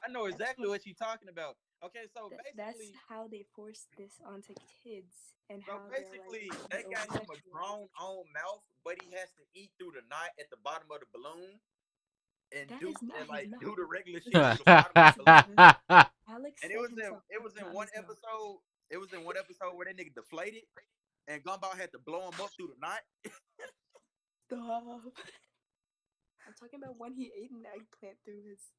I know That's exactly what. what you're talking about. Okay, That's how they force this onto kids and so how they're like basically, be they over got him a sexualized. grown on mouth, but he has to eat through the knot at the bottom of the balloon and That is not his mouth. do the regular shit Listen, through the bottom of the listen, balloon. listen. Alex And said himself it was that's in not one his mouth. episode. It was in one episode where that nigga deflated, and Gumball had to blow him up through the knot. Stop. I'm talking about when he ate an eggplant through his.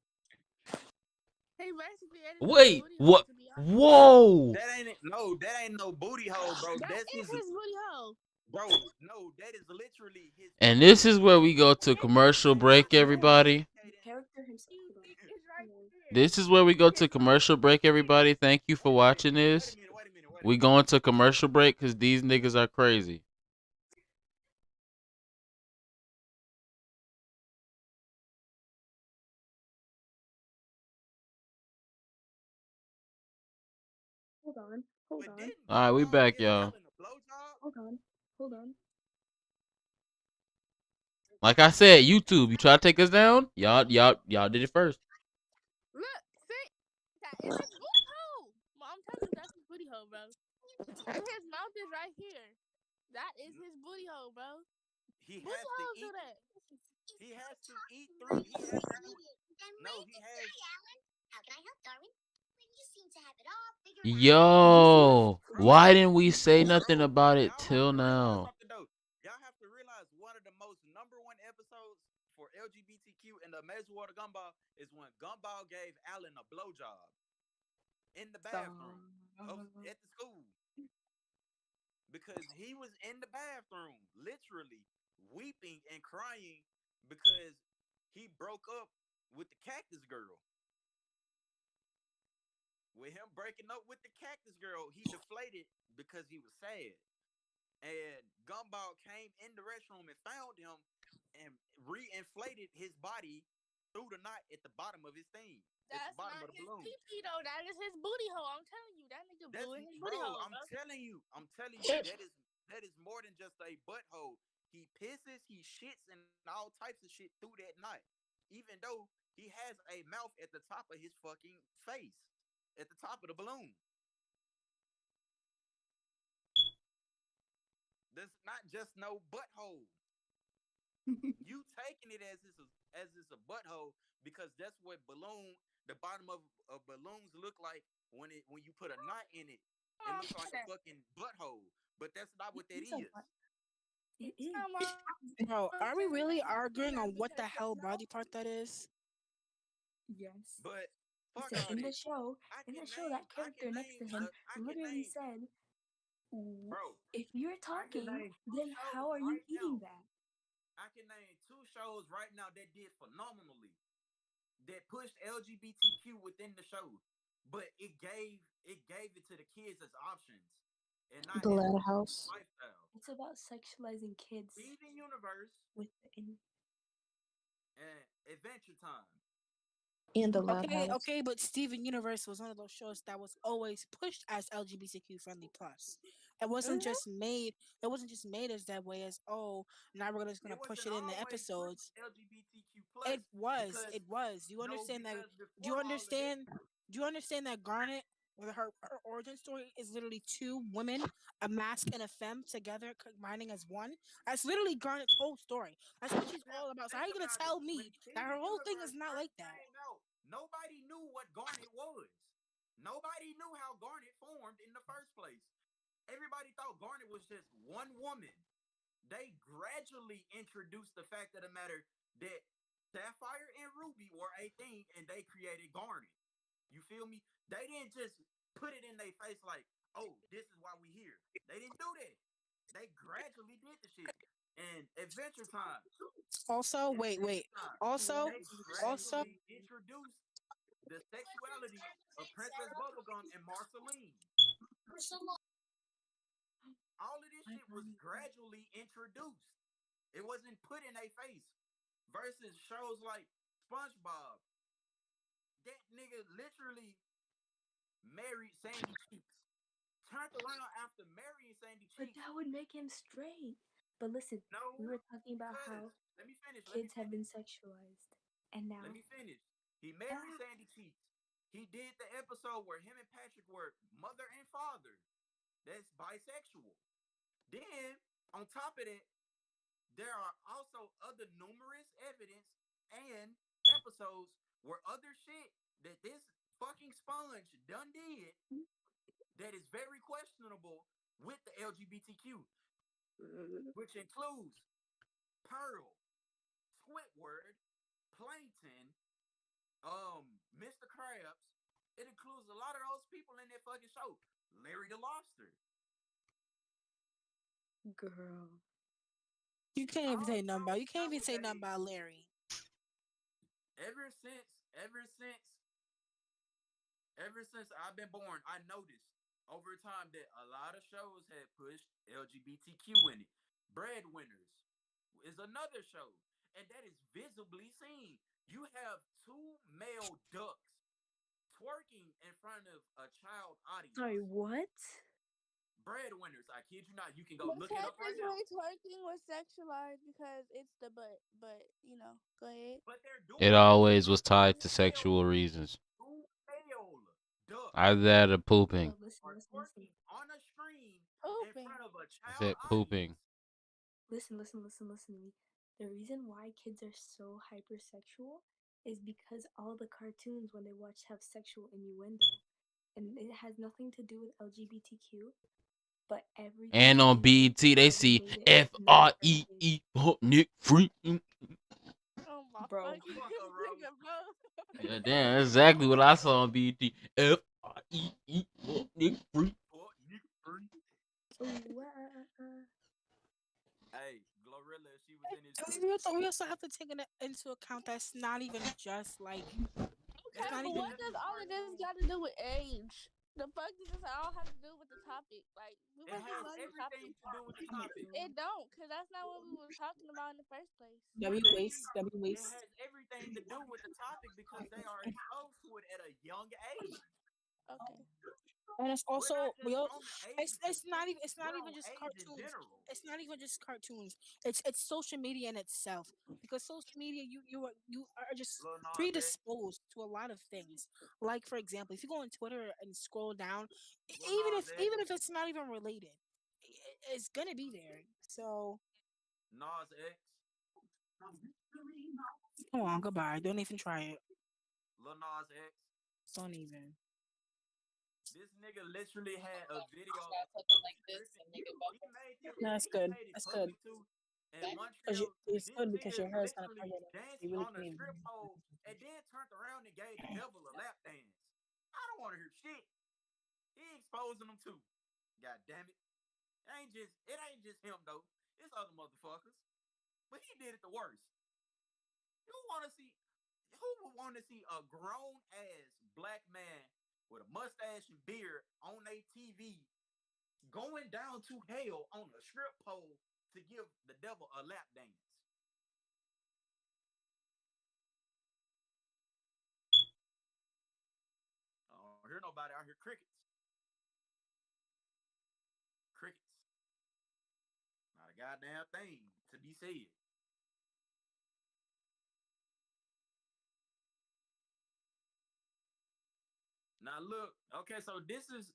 He basically ate it through his Wait, booty hole, what? to be honest. Whoa. That ain't no booty hole, bro. That That's is his his booty hole. bro. No, that is literally his And penis. this is where we go to It's right commercial there. break, everybody. The character himself. You Hold on. think it's right Hold on. there. This is where we go to commercial break, everybody. Thank you for watching Wait a this. minute. Wait a minute. Wait a We minute. going to commercial break because these niggas are crazy. Hold on. Hold But on. didn't All right, we Gumball back, give y'all. Allen a blowjob? Hold on. Hold on. Like I said, YouTube, you try to take us down. Y'all did it first. Look, see, that is his booty hole. I'm telling you, that's his booty hole, bro. And his mouth is right here. That is his booty hole, bro. He Booty has to holes do eat. that. He has to eat three. He has to do. No, he has. This is Yo, Bro, why didn't we say nothing bro, about it y'all have till to realize now? something though. Y'all have to realize one of the most number one episodes for LGBTQ in the Amazing World of Gumball is when Gumball gave Alan a blowjob in the stop. bathroom of at the school because he was in the bathroom, literally weeping and crying because he broke up with the cactus girl. With him breaking up with the cactus girl, he deflated because he was sad. And Gumball came in the restroom and found him and reinflated his body through the knot at the bottom of his thing, at the That's bottom not of the his balloon. pee though. That is his booty hole. I'm telling you, that nigga That's blew in his booty bro. hole, bro. I'm telling you, that is more than just a butthole. He pisses, he shits, and all types of shit through that knot. Even though he has a mouth at the top of his fucking face, at the top of the balloon. That's not just no butthole. You taking it as it's a butthole because that's what the bottom of balloons look like when you put a knot in it. It looks like a fucking butthole, but that's not what that It's a is. what? It is. Come on, Bro, are we really arguing on what because the hell body part that is? Yes. But fuck Listen, all in the that. show, that I can character next name to him I can literally name said, bro. "If you're I can talking, name two then shows how are you right eating now. that?" I can name two shows right now that did phenomenally. That pushed LGBTQ within the show, but it gave it to the kids as options and not The as Ladder a House lifestyle. It's about sexualizing kids Steven Universe with the and Adventure Time. and the Loud okay. House. Okay, Okay, but Steven Universe was one of those shows that was always pushed as LGBTQ friendly plus. It wasn't Mhm. just made. It wasn't just made as that way. As oh, now we're just It gonna push wasn't it in the always pushed episodes. LGBTQ It plus was. because It was. Do you no, understand that? because Do before you all of that, understand? Do you understand that Garnet, with her origin story, is literally two women, a mask and a femme, together combining as one? That's literally Garnet's whole story. That's what she's now all about. So how think are you gonna about it. tell When me that her Steven whole thing is Universe not first like that? came out, nobody knew what Garnet was. Nobody knew how Garnet formed in the first place. Everybody thought Garnet was just one woman. They gradually introduced the fact of the matter that Sapphire and Ruby were a thing and they created Garnet. You feel me? They didn't just put it in their face like, oh, this is why we here. They didn't do that. They gradually did the shit. And Adventure Time. Also, In wait. Adventure Time, Also, they also, gradually introduced the sexuality of Princess Bubblegum and Marceline. All of this My shit was body part. gradually introduced. It wasn't put in their face. Versus shows like SpongeBob. That nigga literally married Sandy Cheeks. Turned around after marrying Sandy But Cheeks. that would make him straight. But listen, we No, were talking about because how let me finish. Let me kids have finish. been sexualized, and Let now me finish. He married ah, Sandy Cheeks. He did the episode where him and Patrick were mother and father. That's bisexual. Then, on top of that, there are also other numerous evidence and episodes where other shit that this fucking sponge done did that is very questionable with the LGBTQ, which includes Pearl, Squidward, Plankton, Mr. Krabs. It includes a lot of those people in that fucking show. Larry the Lobster. girl. you can't even All say nothing about. shows You can't even say nothing nowadays, about Larry. ever since I've been born, I noticed over time that a lot of shows had pushed LGBTQ in it. Breadwinners is another show, and that is visibly seen. You have two male ducks twerking in front of a child Sorry, audience. what? breadwinners. I kid you not. You can go But look it up right now. technically, twerking was sexualized because it's the butt. But go ahead. But they're It doing it always was to tied to hell. sexual reasons. To hell. Duh. Either that or pooping. But listen, Are listen, listen, twerking on a screen in Pooping. front of a I child said audience. pooping. listen to me. The reason why kids are so hypersexual is because all the cartoons when they watch have sexual innuendo, and it has nothing to do with LGBTQ. But everything And that on they do BET, they has see made it more R-rated. FREE, Nick Free. Oh my Bro, fucking Motherfucker, bro. nigga, bro. Yeah, damn, that's exactly what I saw on BET. FREE, Nick Free. Fuck nigga free. ooh, Hey, Glorilla, if she was in this And bitch. we also have to take into account that's not even just like It it's Okay, not ain't but even what just does the all of this cartoon. got to do with age? The fuck does this all have to do with the topic? Like, we It wasn't even has on the topic. everything to do with the topic. It don't, cause that's not what we was talking about in the first place. W waste, Age, W it waste. has everything to do with the topic because they are exposed to it at a young age. Okay. And it's We're not also just on the age of consent. it's not We're even on just age in cartoons. general. It's not even just cartoons. It's social media in itself. Because social media you are just Lil Nas X, predisposed to a lot of things. Like for example, if you go on Twitter and scroll down, Lil Nas X, even if it's not even related, it's gonna be there. So Nas X, come on, goodbye. Don't even try it. Lil Nas X. Don't even. This nigga literally had a video of him stripping. No, that's He good. made it That's good. public too. In Because Montreal, it's this good because nigga your hair is gonna literally cover it. You danced really on a can't even. strip pole and then turned around and gave the devil a lap dance. I don't want to hear shit. He exposing them too. God damn it. It ain't just him though. It's other motherfuckers. But he did it the worst. Who wanna see who would want to see a grown ass black man with a mustache and beard on a TV going down to hell on a strip pole to give the devil a lap dance? I don't hear nobody. I hear crickets. Crickets. Not a goddamn thing to be said. Now look, okay, so this is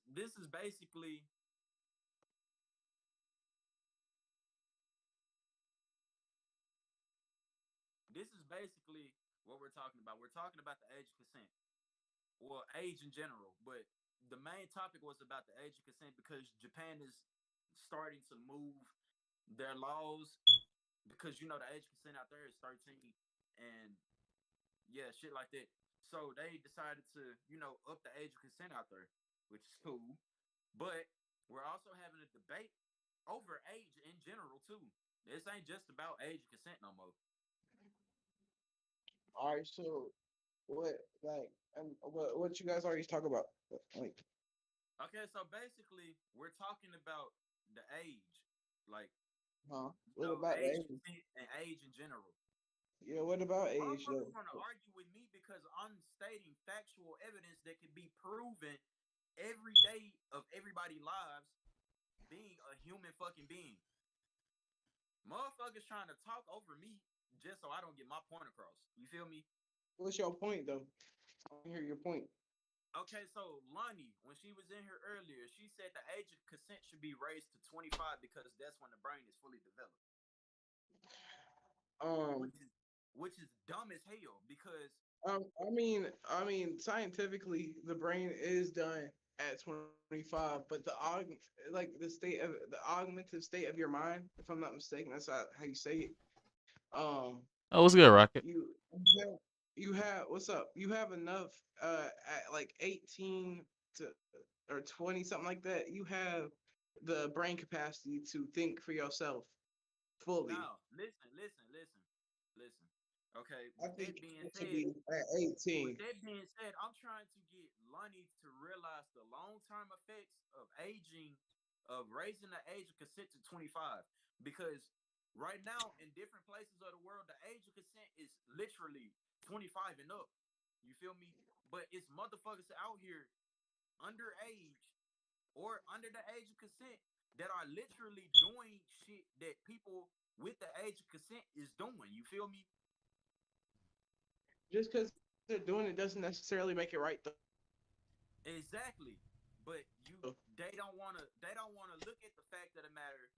basically what we're talking about. We're talking about the age of consent. Well, age in general, but the main topic was about the age of consent because Japan is starting to move their laws because the age of consent out there is 13 and yeah, shit like that. So they decided to, up the age of consent out there, which is cool. But we're also having a debate over age in general too. This ain't just about age of consent no more. All right, so what like and what you guys already talk about? Like, Okay, so basically we're talking about the age, like huh? What about age age? consent and age in general. Yeah, what about age Motherfuckers though? want to argue with me because I'm stating factual evidence that can be proven every day of everybody's lives being a human fucking being. Motherfuckers trying to talk over me just so I don't get my point across. You feel me? What's your point though? I want to hear your point. Okay, so Lonnie, when she was in here earlier, she said the age of consent should be raised to 25 because that's when the brain is fully developed. Um, Which is which is dumb as hell because scientifically, the brain is done at 25, but like the augmented state of your mind, if I'm not mistaken, that's how you say it. Um, Oh, what's good, Rocket? you have what's up? You have enough at like 18 to or 20 something like that. You have the brain capacity to think for yourself fully. now listen. Okay, I think it should be at with 18. that being said, I'm trying to get Lonnie to realize the long term effects of aging, of raising the age of consent to 25. Because right now, in different places of the world, the age of consent is literally 25 and up. You feel me? But it's motherfuckers out here underage or under the age of consent that are literally doing shit that people with the age of consent is doing. You feel me? Just because they're doing it doesn't necessarily make it right, though. Exactly. But they don't wanna look at the fact of the matter.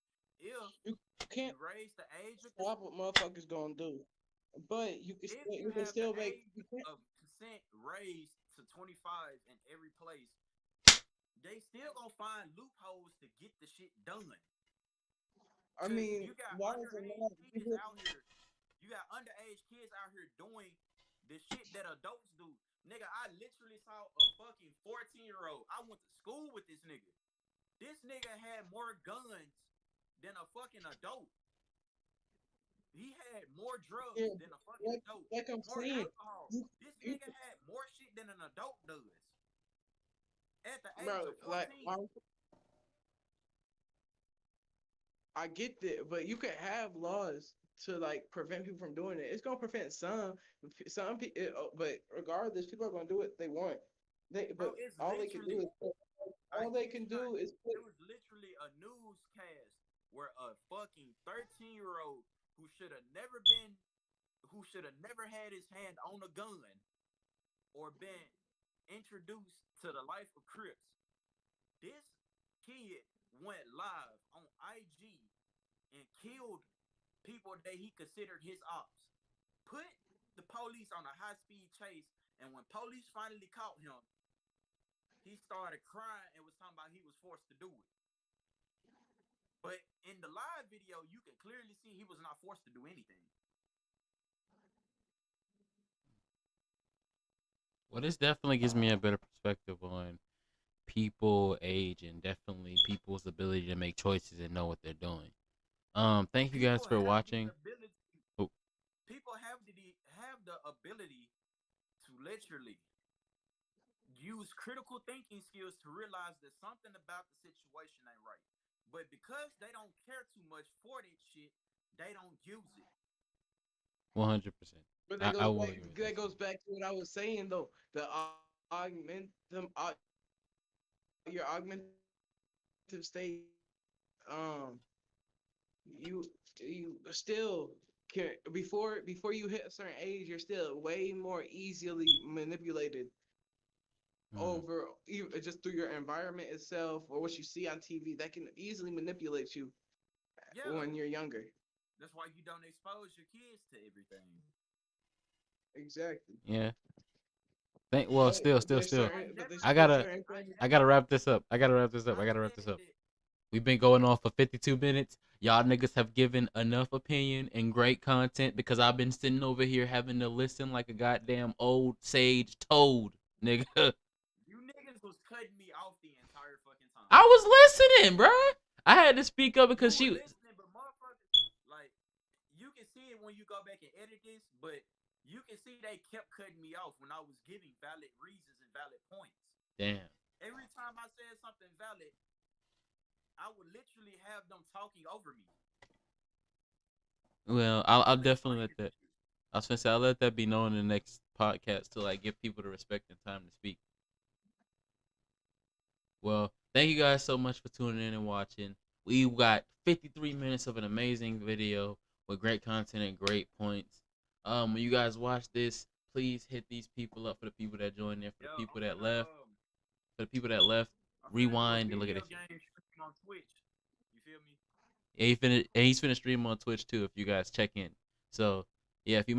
If You can't you raise the age of stop what motherfuckers gonna do, but if you you can have the still make. age of consent raised to 25 in every place, they still gonna find loopholes to get the shit done. I Cause mean, why is it not? you got underage kids out here doing the shit that adults do. Nigga, I literally saw a fucking 14-year-old. I went to school with this nigga. This nigga had more guns than a fucking adult. He had more drugs Yeah, than a fucking adult. like I'm More saying, alcohol. you, This you, nigga had more shit than an adult does at the age bro, of like 14. I get that, but you could have laws to like prevent people from doing it. It's gonna prevent some people, but regardless, people are gonna do what they want. Bro, But it's all they can do literally, is I all they kid can you not, do is put. it was literally a newscast where a fucking 13-year-old who should have never been, who should have never had his hand on a gun or been introduced to the life of Crips. This kid went live on IG and killed people that he considered his ops. Put the police on a high speed chase, and when police finally caught him, he started crying and was talking about he was forced to do it. But in the live video, you can clearly see he was not forced to do anything. Well, this definitely gives me a better perspective on people, age, and definitely people's ability to make choices and know what they're doing. Thank you guys People for have the watching. ability. Oh, People have the ability to literally use critical thinking skills to realize that something about the situation ain't right. But because they don't care too much for that shit, they don't use it. 100%. But I will agree with that that goes statement. back to what I was saying though. The your augmentative state, um, you still can before you hit a certain age, you're still way more easily manipulated Mm. over just through your environment itself or what you see on TV that can easily manipulate you Yeah, when you're younger. that's why you don't expose your kids to everything. Exactly. Yeah. Well, But there's still. certain but there's I still gotta, certain I things. I never, gotta wrap this up. I I gotta wrap this said up. that. We've been going on for 52 minutes. Y'all niggas have given enough opinion and great content because I've been sitting over here having to listen like a goddamn old sage toad, nigga. You niggas was cutting me off the entire fucking time. I was listening, bruh. I had to speak up You because were she. listening, but motherfuckers, like, you can see it when you go back and edit this, but you can see they kept cutting me off when I was giving valid reasons and valid points. Damn. Every time I said something valid, I would literally have them talking over me Well, I'll and definitely explaining let the that. shit. I was gonna say I'll let that be known in the next podcast to like give people the respect and time to speak. Well, thank you guys so much for tuning in and watching. We got 53 minutes of an amazing video with great content and great points. When you guys watch this, please hit these people up for the people that joined in, Yo, for the people that left, I'm finna do a rewind and look at video this shit. game stream on Twitch. You feel me? And he's finna stream on Twitch too if you guys check in. So yeah, if you